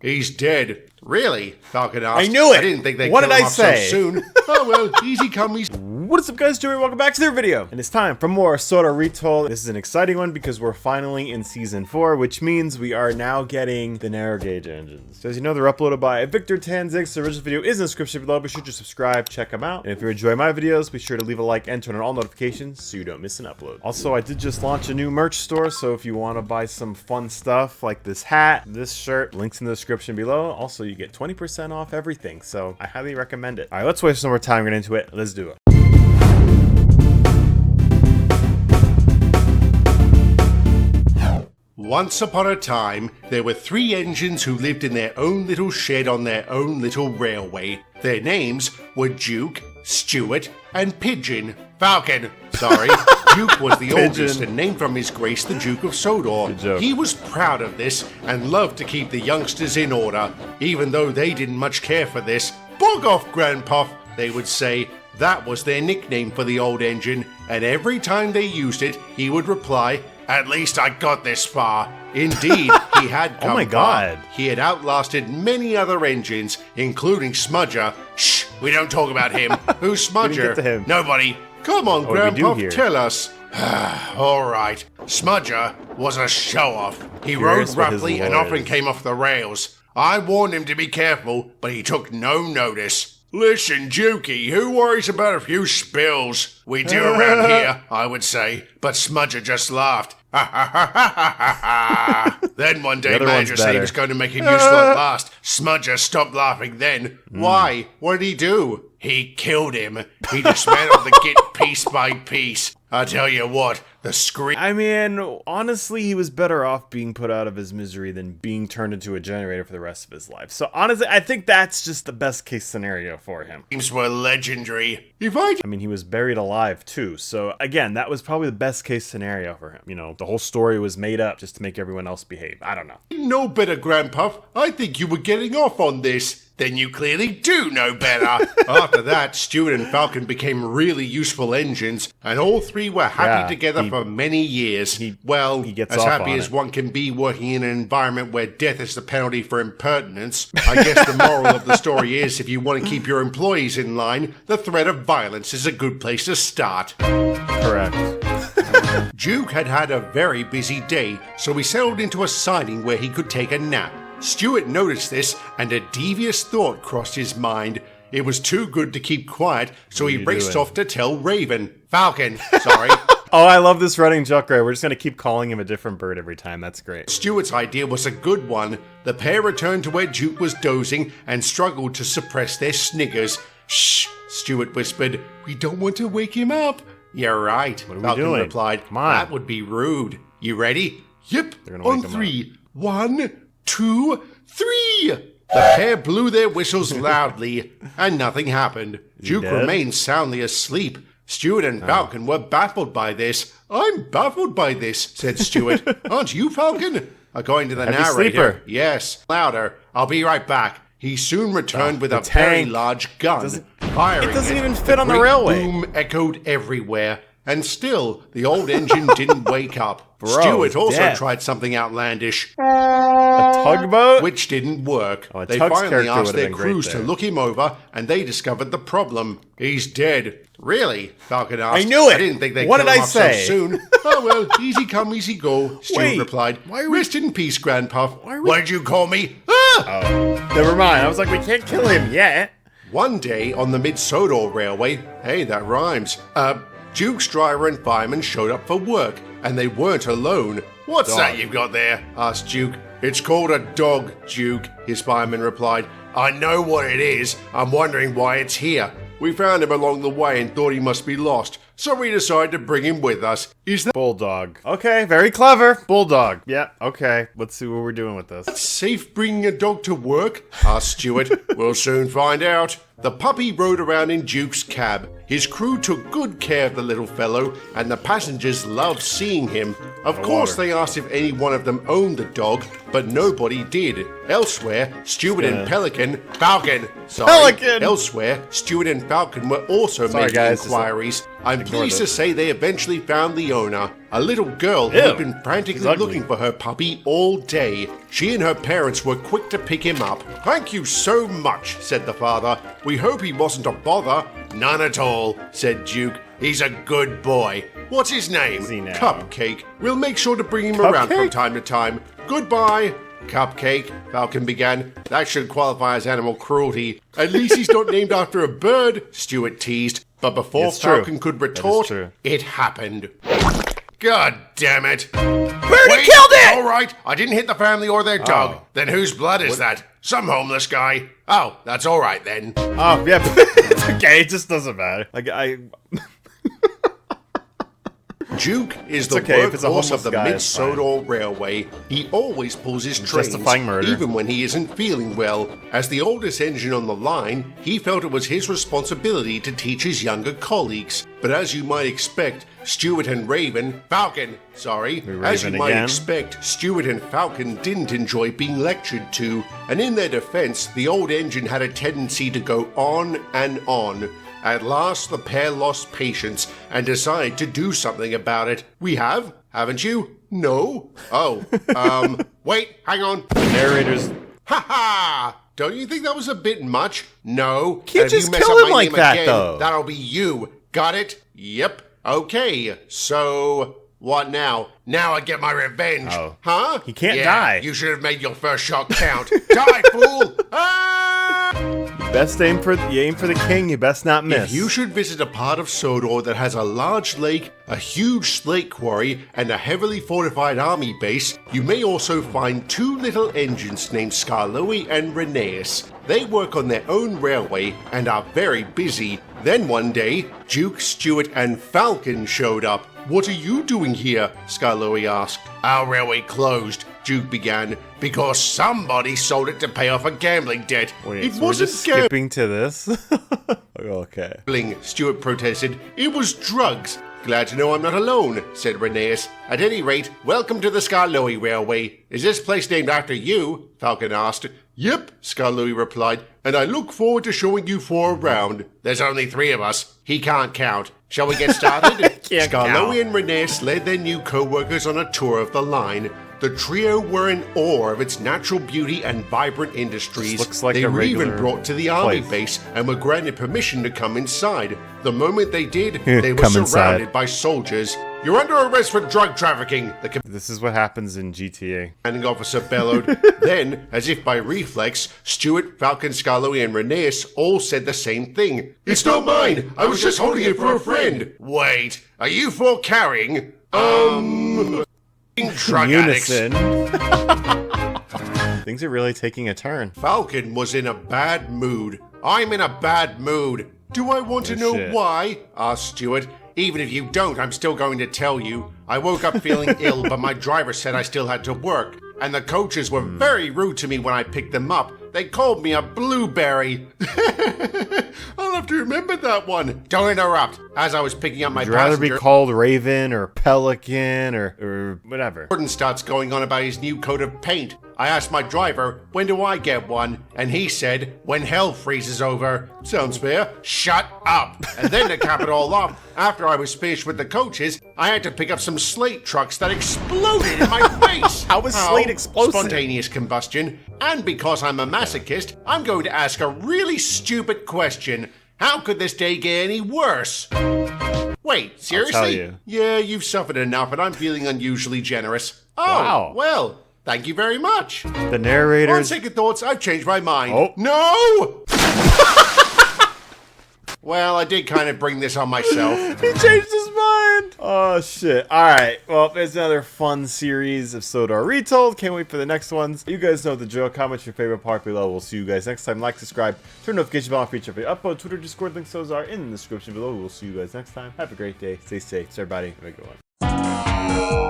He's dead. Really? Falcon asked. I knew it! I didn't think they'd What kill did him I off say? so soon. Oh well, easy come, easy. What is up, guys? Doing? Welcome back to their video. And it's time for more Sodor Retold. This is an exciting one because we're finally in season 4, which means we are now getting the narrow gauge engines. So as you know, they're uploaded by Victor Tanzig. So the original video is in the description below. Be sure to subscribe, check them out. And if you enjoy my videos, be sure to leave a like and turn on all notifications so you don't miss an upload. Also, I did just launch a new merch store, so if you want to buy some fun stuff like this hat, this shirt, links in the description below. Also, you get 20% off everything, so I highly recommend it. All right, let's waste no more time. Get into it. Let's do it. Once upon a time, there were 3 engines who lived in their own little shed on their own little railway. Their names were Duke, Stuart, and Pigeon. Falcon, sorry. Duke was the oldest and named from his grace the Duke of Sodor. He was proud of this and loved to keep the youngsters in order, even though they didn't much care for this. Bog off, Grandpa, they would say. That was their nickname for the old engine, and every time they used it, he would reply, "At least I got this far." Indeed, he had come Oh my God. far. He had outlasted many other engines, including Smudger. Shh, we don't talk about him. Who's Smudger? Get to him. Nobody. Come on, we do Grandpa, here. tell us. All right. Smudger was a show-off. He Curious rode what his roughly and lore often is. came off the rails. I warned him to be careful, but he took no notice. Listen, Dukey, who worries about a few spills? We do around here, I would say, but Smudger just laughed. Ha ha ha ha ha ha ha. Then one day The other Manager one's said he better. was going to make him useful at last. Smudger stopped laughing then. Why? What did he do? He killed him. He dismantled the git piece by piece. I tell you what, the scream. I mean, honestly, he was better off being put out of his misery than being turned into a generator for the rest of his life. So honestly, I think that's just the best case scenario for him. Screams were legendary. If I mean, he was buried alive too. So again, that was probably the best case scenario for him. You know, the whole story was made up just to make everyone else behave. I don't know. know better, Grandpa. I think you were getting off on this. Then you clearly do know better. After that, Stuart and Falcon became really useful engines, and all 3 were happy together for many years. He gets as off happy on as it. one can be working in an environment where death is the penalty for impertinence. I guess the moral of the story is, if you want to keep your employees in line, the threat of violence is a good place to start. Correct. Duke had had a very busy day, so he settled into a siding where he could take a nap. Stuart noticed this, and a devious thought crossed his mind. It was too good to keep quiet, so he raced off to tell Raven. Falcon, sorry. Oh, I love this running joke, right? We're just going to keep calling him a different bird every time. That's great. Stuart's idea was a good one. The pair returned to where Duke was dozing and struggled to suppress their sniggers. Shh, Stuart whispered. We don't want to wake him up. You're right, What are we Falcon doing? replied. Come on. That would be rude. You ready? Yep, They're gonna wake on him 3. 1, 2, 3. The pair blew their whistles loudly, and nothing happened. Duke dead? remained soundly asleep. Stuart and Falcon were baffled by this. I'm baffled by this, said Stuart. Aren't you, Falcon? According to the Heavy narrator, sleeper. yes. Louder. I'll be right back. He soon returned with the a very tank. large gun. Firing it doesn't it, even fit on the great railway. Boom echoed everywhere, and still the old engine didn't wake up. Bro, Stuart it's also dead. tried something outlandish, A tugboat? which didn't work. Oh, a They Tug's finally character asked would've their been great crews to there. look him over, and they discovered the problem. He's dead. Really? Falcon asked. I knew it. I didn't think they'd What kill did him I off say? so soon. Oh, well, easy come, easy go, Stuart Wait, replied. why are we- Rest in peace, Grandpa. are we- What did you call me? Ah! Oh, never mind. I was like, we can't kill him yet. One day on the Mid-Sodor Railway, hey, that rhymes, Duke's driver and fireman showed up for work, and they weren't alone. What's that you've got there? Asked Duke. It's called a dog, Duke, his fireman replied. I know what it is. I'm wondering why it's here. We found him along the way and thought he must be lost, so we decided to bring him with us. Is that Bulldog. Okay, very clever. Bulldog. Yeah, okay. Let's see what we're doing with this. safe bringing a dog to work? Asked Stuart. We'll soon find out. The puppy rode around in Duke's cab. His crew took good care of the little fellow, and the passengers loved seeing him. Of course, they asked if any one of them owned the dog, but nobody did. Elsewhere, Stuart and Falcon. Pelican! Elsewhere, Stuart and Falcon were also making guys, inquiries. I'm pleased to say they eventually found the Fiona, a little girl who had been frantically looking for her puppy all day. She and her parents were quick to pick him up. "Thank you so much," said the father. "We hope he wasn't a bother." "None at all," said Duke. "He's a good boy. What's his name?" "Cupcake. We'll make sure to bring him around from time to time. Goodbye." "Cupcake," Falcon began. "That should qualify as animal cruelty. At least he's not named after a bird," Stuart teased. But before Falcon could retort, it happened. "God damn it. Birdie killed it!" All right, I didn't hit the family or their dog. Then whose blood is that? Some homeless guy. Oh, that's all right then. Oh, yeah, it's okay. It just doesn't matter. Duke is the workhorse of the Mid-Sodor Railway. He always pulls his trains, even when he isn't feeling well. As the oldest engine on the line, he felt it was his responsibility to teach his younger colleagues. But as you might expect, Stuart and Falcon didn't enjoy being lectured to. And in their defense, the old engine had a tendency to go on and on. At last, the pair lost patience and decided to do something about it. We have, haven't you? No? Oh, wait, hang on. The narrator's... Ha ha! Don't you think that was a bit much? No. Can't just kill him like that, again, though. That'll be you. Got it? Yep. Okay, so... what now? Now I get my revenge. Oh. Huh? He can't die. You should have made your first shot count. Die, fool! Ah! You aim for the king, you best not miss. If you should visit a part of Sodor that has a large lake, a huge slate quarry, and a heavily fortified army base, you may also find two little engines named Skarloey and Rheneas. They work on their own railway and are very busy. Then one day, Duke, Stuart, and Falcon showed up. "What are you doing here?" Skarloey asked. "Our railway closed," Duke began, "because somebody sold it to pay off a gambling debt." Wait, "It so wasn't we're just skipping to this? Okay. Gambling, Stuart protested. "It was drugs." "Glad to know I'm not alone," said Rheneas. "At any rate, welcome to the Skarloey Railway. Is this place named after you?" Falcon asked. "Yep," Skarloey replied, "and I look forward to showing you four around." "There's only three of us. He can't count. Shall we get started?" Skarloey and Rheneas led their new co-workers on a tour of the line. The trio were in awe of its natural beauty and vibrant industries. Looks like they a were even regular brought to the army base and were granted permission to come inside. The moment they did, they were surrounded by soldiers. "You're under arrest for drug trafficking," the This is what happens in GTA. commanding officer bellowed. Then, as if by reflex, Stuart, Falcon, Skarloey, and Rheneas all said the same thing. "It's not mine! I was just holding it for a friend!" "Wait, are you four carrying? Drug Unison. Things are really taking a turn. Falcon was in a bad mood. "I'm in a bad mood." "Do I want to know why?" asked Stuart. "Even if you don't, I'm still going to tell you. I woke up feeling ill, but my driver said I still had to work. And the coaches were very rude to me when I picked them up. They called me a blueberry." I'll have to remember that one. "Don't interrupt." As I was picking up my Would you rather passenger... be called Raven or Pelican or whatever? Gordon starts going on about his new coat of paint. I asked my driver, "When do I get one?" And he said, "When hell freezes over." Sounds fair. "Shut up." And then to cap it all off, after I was finished with the coaches, I had to pick up some slate trucks that exploded in my face. How was slate explosive? Spontaneous combustion. And because I'm a masochist, I'm going to ask a really stupid question. How could this day get any worse? Wait, seriously? I'll tell you. Yeah, you've suffered enough, and I'm feeling unusually generous. Oh, Wow. Well, thank you very much. The narrator. On second thoughts, I've changed my mind. Oh. No! Well, I did kind of bring this on myself. He changed his mind. Oh, shit. All right. Well, there's another fun series of Sodor Retold. Can't wait for the next ones. You guys know the drill. Comment your favorite part below. We'll see you guys next time. Like, subscribe, turn notification bell on for each of your upload. Twitter, Discord links, those are in the description below. We'll see you guys next time. Have a great day. Stay safe. Everybody, have a good one.